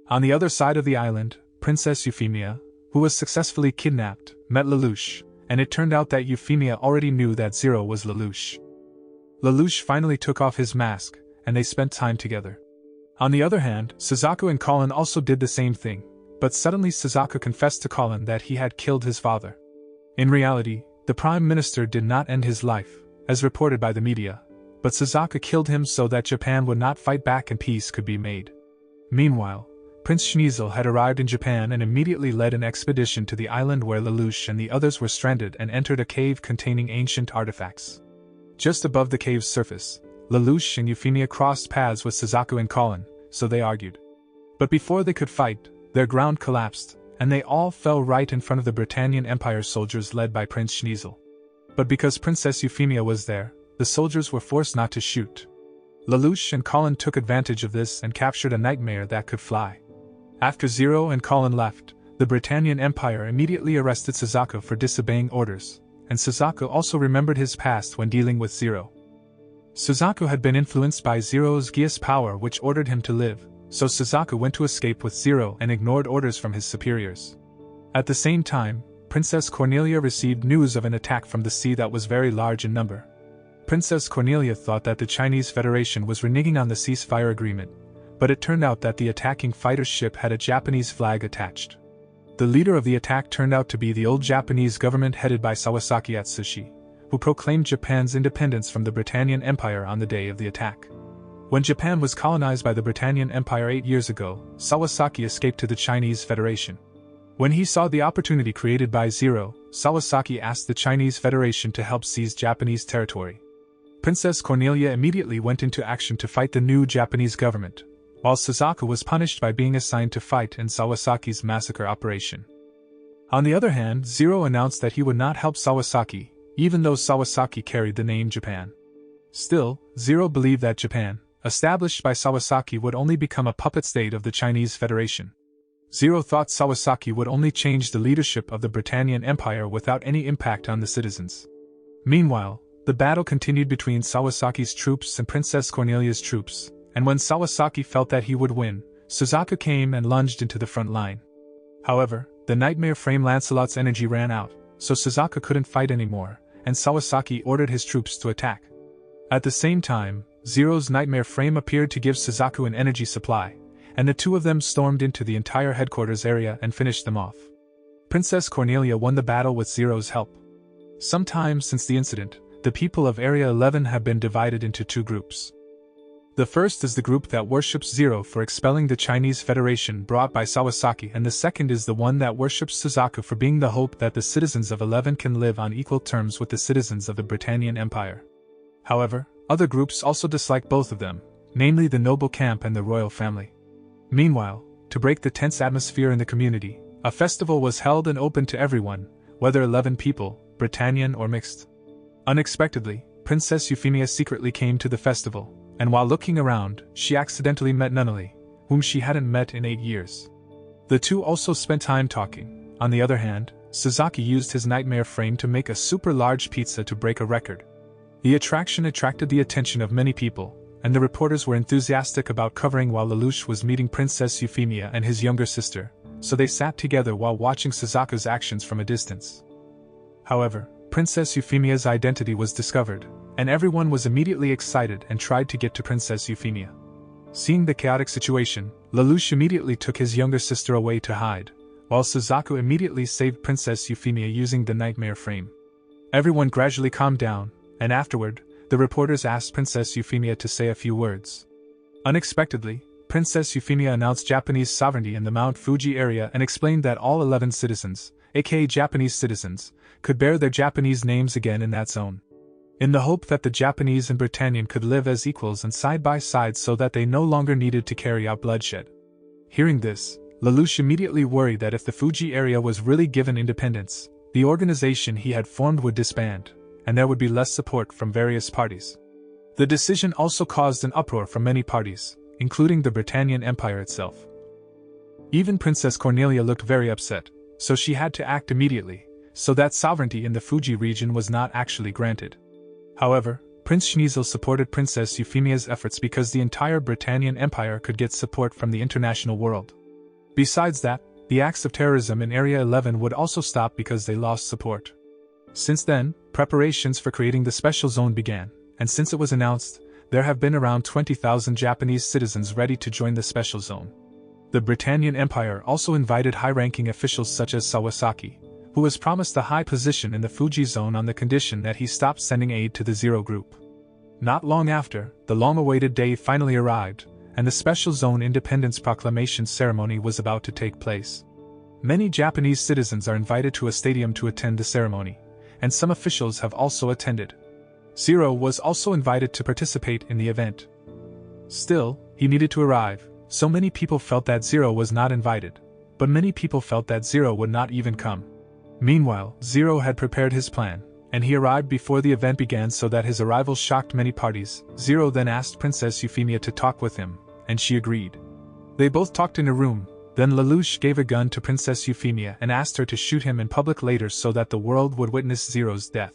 S1: On the other side of the island, Princess Euphemia, who was successfully kidnapped, met Lelouch, and it turned out that Euphemia already knew that Zero was Lelouch. Lelouch finally took off his mask, and they spent time together. On the other hand, Suzaku and Colin also did the same thing, but suddenly Suzaku confessed to Colin that he had killed his father. In reality, the Prime Minister did not end his life, as reported by the media, but Suzaku killed him so that Japan would not fight back and peace could be made. Meanwhile, Prince Schneizel had arrived in Japan and immediately led an expedition to the island where Lelouch and the others were stranded and entered a cave containing ancient artifacts. Just above the cave's surface, Lelouch and Euphemia crossed paths with Suzaku and Colin, so they argued. But before they could fight, their ground collapsed, and they all fell right in front of the Britannian Empire soldiers led by Prince Schneizel. But because Princess Euphemia was there, the soldiers were forced not to shoot. Lelouch and Colin took advantage of this and captured a nightmare that could fly. After Zero and Colin left, the Britannian Empire immediately arrested Suzaku for disobeying orders, and Suzaku also remembered his past when dealing with Zero. Suzaku had been influenced by Zero's Geass power, which ordered him to live, so Suzaku went to escape with Zero and ignored orders from his superiors. At the same time, Princess Cornelia received news of an attack from the sea that was very large in number. Princess Cornelia thought that the Chinese Federation was reneging on the ceasefire agreement, but it turned out that the attacking fighter ship had a Japanese flag attached. The leader of the attack turned out to be the old Japanese government headed by Sawasaki Atsushi, who proclaimed Japan's independence from the Britannian Empire on the day of the attack. When Japan was colonized by the Britannian Empire 8 years ago, Sawasaki escaped to the Chinese Federation. When he saw the opportunity created by Zero, Sawasaki asked the Chinese Federation to help seize Japanese territory. Princess Cornelia immediately went into action to fight the new Japanese government, while Suzaku was punished by being assigned to fight in Sawasaki's massacre operation. On the other hand, Zero announced that he would not help Sawasaki, even though Sawasaki carried the name Japan. Still, Zero believed that Japan, established by Sawasaki, would only become a puppet state of the Chinese Federation. Zero thought Sawasaki would only change the leadership of the Britannian Empire without any impact on the citizens. Meanwhile, the battle continued between Sawasaki's troops and Princess Cornelia's troops, and when Sawasaki felt that he would win, Suzaku came and lunged into the front line. However, the nightmare frame Lancelot's energy ran out, so Suzaku couldn't fight anymore, and Sawasaki ordered his troops to attack. At the same time, Zero's nightmare frame appeared to give Suzaku an energy supply, and the two of them stormed into the entire headquarters area and finished them off. Princess Cornelia won the battle with Zero's help. Sometime since the incident, the people of Area 11 have been divided into two groups. The first is the group that worships Zero for expelling the Chinese Federation brought by Sawasaki, and the second is the one that worships Suzaku for being the hope that the citizens of 11 can live on equal terms with the citizens of the Britannian Empire. However, other groups also dislike both of them, namely the noble camp and the royal family. Meanwhile, to break the tense atmosphere in the community, a festival was held and open to everyone, whether 11 people, Britannian or mixed. Unexpectedly, Princess Euphemia secretly came to the festival, and while looking around, she accidentally met Nunnally, whom she hadn't met in 8 years. The two also spent time talking. On the other hand, Suzaku used his nightmare frame to make a super large pizza to break a record. The attraction attracted the attention of many people, and the reporters were enthusiastic about covering while Lelouch was meeting Princess Euphemia and his younger sister, so they sat together while watching Suzaku's actions from a distance. However, Princess Euphemia's identity was discovered, and everyone was immediately excited and tried to get to Princess Euphemia. Seeing the chaotic situation, Lelouch immediately took his younger sister away to hide, while Suzaku immediately saved Princess Euphemia using the nightmare frame. Everyone gradually calmed down, and afterward, the reporters asked Princess Euphemia to say a few words. Unexpectedly, Princess Euphemia announced Japanese sovereignty in the Mount Fuji area and explained that all 11 citizens, aka Japanese citizens, could bear their Japanese names again in that zone. in the hope that the Japanese and Britannian could live as equals and side by side so that they no longer needed to carry out bloodshed. Hearing this, Lelouch immediately worried that if the Fuji area was really given independence, the organization he had formed would disband, and there would be less support from various parties. The decision also caused an uproar from many parties, including the Britannian Empire itself. Even Princess Cornelia looked very upset, so she had to act immediately, so that sovereignty in the Fuji region was not actually granted. However, Prince Schneizel supported Princess Euphemia's efforts because the entire Britannian Empire could get support from the international world. Besides that, the acts of terrorism in Area 11 would also stop because they lost support. Since then, preparations for creating the special zone began, and since it was announced, there have been around 20,000 Japanese citizens ready to join the special zone. The Britannian Empire also invited high-ranking officials such as Sawasaki, who was promised a high position in the Fuji zone on the condition that he stopped sending aid to the Zero Group. Not long after, the long-awaited day finally arrived, and the special zone independence proclamation ceremony was about to take place. Many Japanese citizens are invited to a stadium to attend the ceremony, and some officials have also attended. Zero was also invited to participate in the event. Still, he needed to arrive, so many people felt that Zero was not invited, but many people felt that Zero would not even come. Meanwhile, Zero had prepared his plan, and he arrived before the event began so that his arrival shocked many parties. Zero then asked Princess Euphemia to talk with him, and she agreed. They both talked in a room, then Lelouch gave a gun to Princess Euphemia and asked her to shoot him in public later so that the world would witness Zero's death.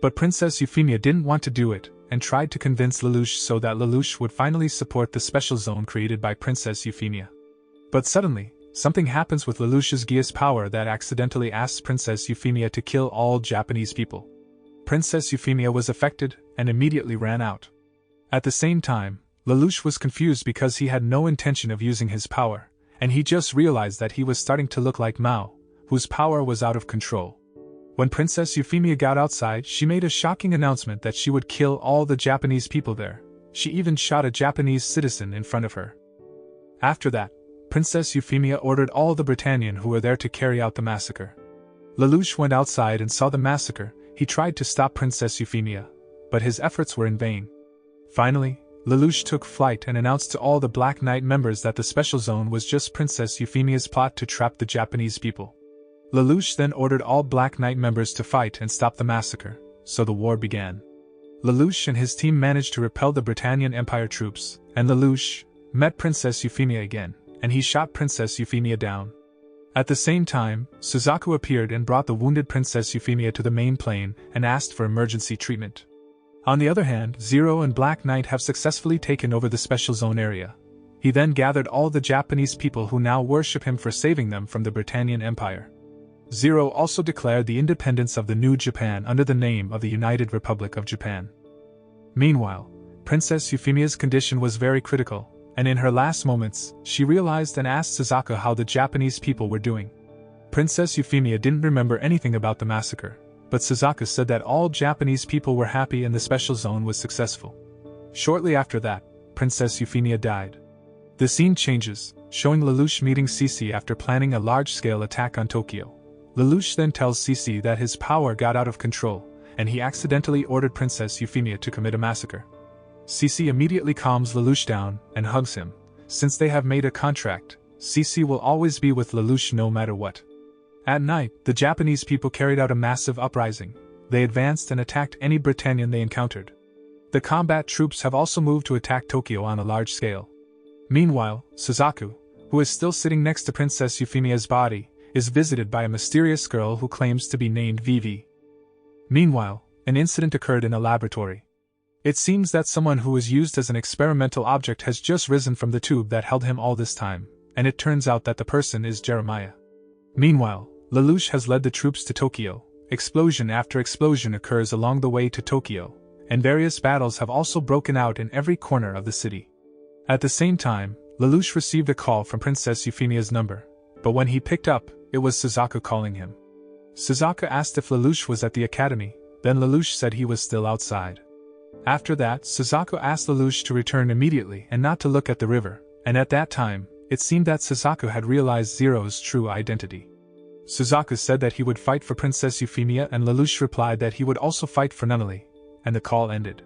S1: But Princess Euphemia didn't want to do it, and tried to convince Lelouch so that Lelouch would finally support the special zone created by Princess Euphemia. But suddenly, something happens with Lelouch's Geass power that accidentally asks Princess Euphemia to kill all Japanese people. Princess Euphemia was affected, and immediately ran out. At the same time, Lelouch was confused because he had no intention of using his power, and he just realized that he was starting to look like Mao, whose power was out of control. When Princess Euphemia got outside, she made a shocking announcement that she would kill all the Japanese people there. She even shot a Japanese citizen in front of her. After that, Princess Euphemia ordered all the Britannian who were there to carry out the massacre. Lelouch went outside and saw the massacre. He tried to stop Princess Euphemia, but his efforts were in vain. Finally, Lelouch took flight and announced to all the Black Knight members that the special zone was just Princess Euphemia's plot to trap the Japanese people. Lelouch then ordered all Black Knight members to fight and stop the massacre, so the war began. Lelouch and his team managed to repel the Britannian Empire troops, and Lelouch met Princess Euphemia again, and he shot Princess Euphemia down. At the same time, Suzaku appeared and brought the wounded Princess Euphemia to the main plane and asked for emergency treatment. On the other hand, Zero and Black Knight have successfully taken over the special zone area. He then gathered all the Japanese people who now worship him for saving them from the Britannian Empire. Zero also declared the independence of the new Japan under the name of the United Republic of Japan. Meanwhile, Princess Euphemia's condition was very critical, and in her last moments, she realized and asked Suzaku how the Japanese people were doing. Princess Euphemia didn't remember anything about the massacre, but Suzaku said that all Japanese people were happy and the special zone was successful. Shortly after that, Princess Euphemia died. The scene changes, showing Lelouch meeting Cece after planning a large-scale attack on Tokyo. Lelouch then tells Cece that his power got out of control, and he accidentally ordered Princess Euphemia to commit a massacre. Cece immediately calms Lelouch down and hugs him. Since they have made a contract, Cece will always be with Lelouch no matter what. At night, the Japanese people carried out a massive uprising. They advanced and attacked any Britannian they encountered. The combat troops have also moved to attack Tokyo on a large scale. Meanwhile, Suzaku, who is still sitting next to Princess Euphemia's body, is visited by a mysterious girl who claims to be named Vivi. Meanwhile, an incident occurred in a laboratory. It seems that someone who was used as an experimental object has just risen from the tube that held him all this time, and it turns out that the person is Jeremiah. Meanwhile, Lelouch has led the troops to Tokyo. Explosion after explosion occurs along the way to Tokyo, and various battles have also broken out in every corner of the city. At the same time, Lelouch received a call from Princess Euphemia's number, but when he picked up, it was Suzaku calling him. Suzaku asked if Lelouch was at the academy, then Lelouch said he was still outside. After that, Suzaku asked Lelouch to return immediately and not to look at the river, and at that time, it seemed that Suzaku had realized Zero's true identity. Suzaku said that he would fight for Princess Euphemia and Lelouch replied that he would also fight for Nunnally, and the call ended.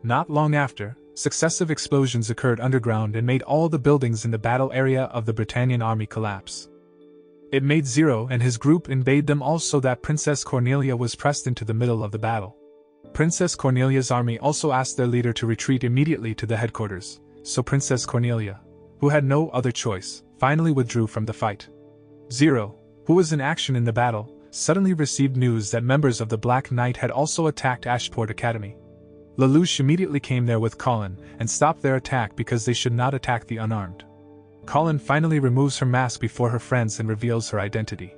S1: Not long after, successive explosions occurred underground and made all the buildings in the battle area of the Britannian army collapse. It made Zero and his group invade them all so that Princess Cornelia was pressed into the middle of the battle. Princess Cornelia's army also asked their leader to retreat immediately to the headquarters, so Princess Cornelia, who had no other choice, finally withdrew from the fight. Zero, who was in action in the battle, suddenly received news that members of the Black Knight had also attacked Ashport Academy. Lelouch immediately came there with Colin and stopped their attack because they should not attack the unarmed. Colin finally removes her mask before her friends and reveals her identity.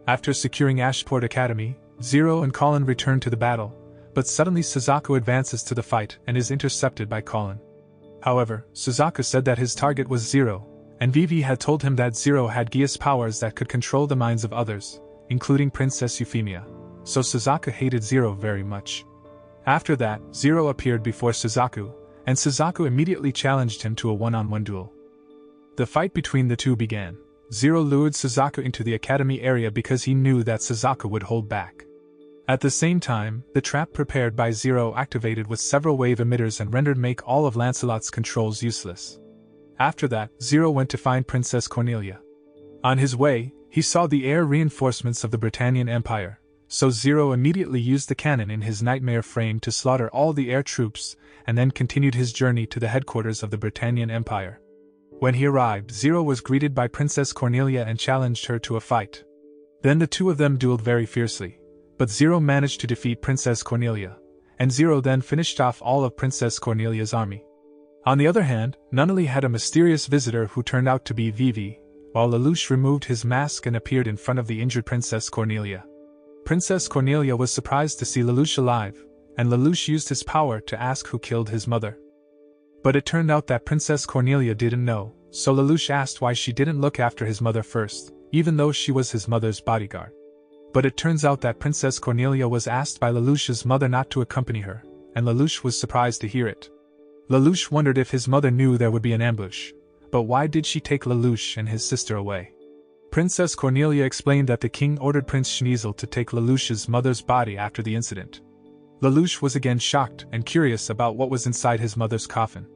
S1: After securing Ashport Academy, Zero and Colin return to the battle, but suddenly Suzaku advances to the fight and is intercepted by Colin. However, Suzaku said that his target was Zero, and Vivi had told him that Zero had Geass powers that could control the minds of others, including Princess Euphemia, so Suzaku hated Zero very much. After that, Zero appeared before Suzaku, and Suzaku immediately challenged him to a one-on-one duel. The fight between the two began. Zero lured Suzaku into the academy area because he knew that Suzaku would hold back. At the same time, the trap prepared by Zero activated with several wave emitters and rendered make all of Lancelot's controls useless. After that, Zero went to find Princess Cornelia. On his way, he saw the air reinforcements of the Britannian Empire, so Zero immediately used the cannon in his nightmare frame to slaughter all the air troops, and then continued his journey to the headquarters of the Britannian Empire. When he arrived, Zero was greeted by Princess Cornelia and challenged her to a fight. Then the two of them dueled very fiercely, but Zero managed to defeat Princess Cornelia, and Zero then finished off all of Princess Cornelia's army. On the other hand, Nunnally had a mysterious visitor who turned out to be Vivi, while Lelouch removed his mask and appeared in front of the injured Princess Cornelia. Princess Cornelia was surprised to see Lelouch alive, and Lelouch used his power to ask who killed his mother. But it turned out that Princess Cornelia didn't know, so Lelouch asked why she didn't look after his mother first, even though she was his mother's bodyguard. But it turns out that Princess Cornelia was asked by Lelouch's mother not to accompany her, and Lelouch was surprised to hear it. Lelouch wondered if his mother knew there would be an ambush, but why did she take Lelouch and his sister away? Princess Cornelia explained that the king ordered Prince Schneasel to take Lelouch's mother's body after the incident. Lelouch was again shocked and curious about what was inside his mother's coffin.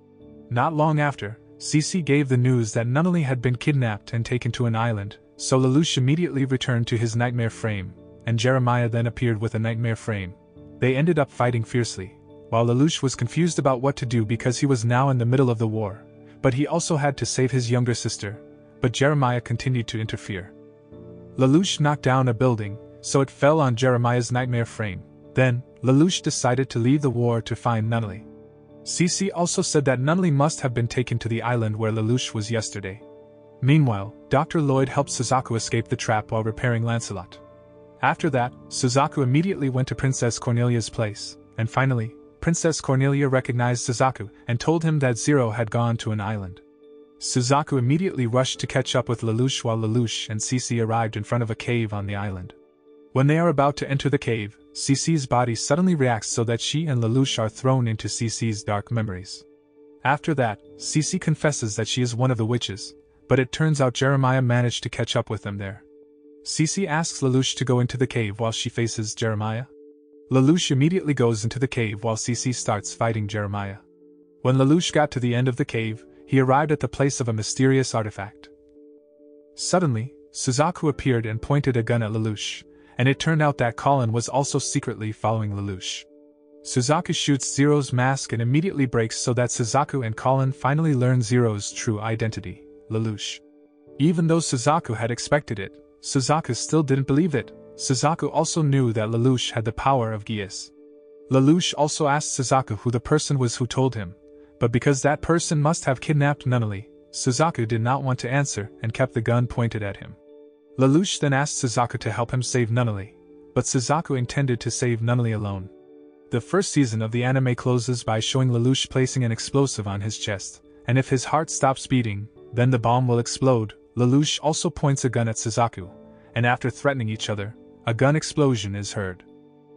S1: Not long after, Cece gave the news that Nunnally had been kidnapped and taken to an island, so Lelouch immediately returned to his nightmare frame, and Jeremiah then appeared with a nightmare frame. They ended up fighting fiercely, while Lelouch was confused about what to do because he was now in the middle of the war, but he also had to save his younger sister, but Jeremiah continued to interfere. Lelouch knocked down a building, so it fell on Jeremiah's nightmare frame. Then, Lelouch decided to leave the war to find Nunnally. Cece also said that Nunnally must have been taken to the island where Lelouch was yesterday. Meanwhile, Dr. Lloyd helped Suzaku escape the trap while repairing Lancelot. After that, Suzaku immediately went to Princess Cornelia's place, and finally, Princess Cornelia recognized Suzaku and told him that Zero had gone to an island. Suzaku immediately rushed to catch up with Lelouch while Lelouch and Cece arrived in front of a cave on the island. When they are about to enter the cave, Cece's body suddenly reacts so that she and Lelouch are thrown into Cece's dark memories. After that, Cece confesses that she is one of the witches, but it turns out Jeremiah managed to catch up with them there. Cece asks Lelouch to go into the cave while she faces Jeremiah. Lelouch immediately goes into the cave while Cece starts fighting Jeremiah. When Lelouch got to the end of the cave, he arrived at the place of a mysterious artifact. Suddenly, Suzaku appeared and pointed a gun at Lelouch, and it turned out that Colin was also secretly following Lelouch. Suzaku shoots Zero's mask and immediately breaks so that Suzaku and Colin finally learn Zero's true identity, Lelouch. Even though Suzaku had expected it, Suzaku still didn't believe it. Suzaku also knew that Lelouch had the power of Geass. Lelouch also asked Suzaku who the person was who told him, but because that person must have kidnapped Nunnally, Suzaku did not want to answer and kept the gun pointed at him. Lelouch then asked Suzaku to help him save Nunnally, but Suzaku intended to save Nunnally alone. The first season of the anime closes by showing Lelouch placing an explosive on his chest, and if his heart stops beating, then the bomb will explode. Lelouch also points a gun at Suzaku, and after threatening each other, a gun explosion is heard.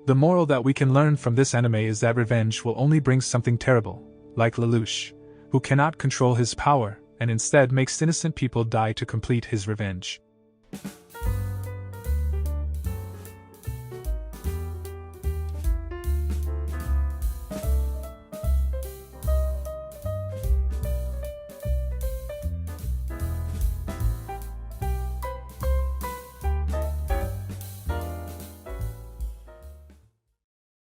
S1: The moral that we can learn from this anime is that revenge will only bring something terrible, like Lelouch, who cannot control his power and instead makes innocent people die to complete his revenge.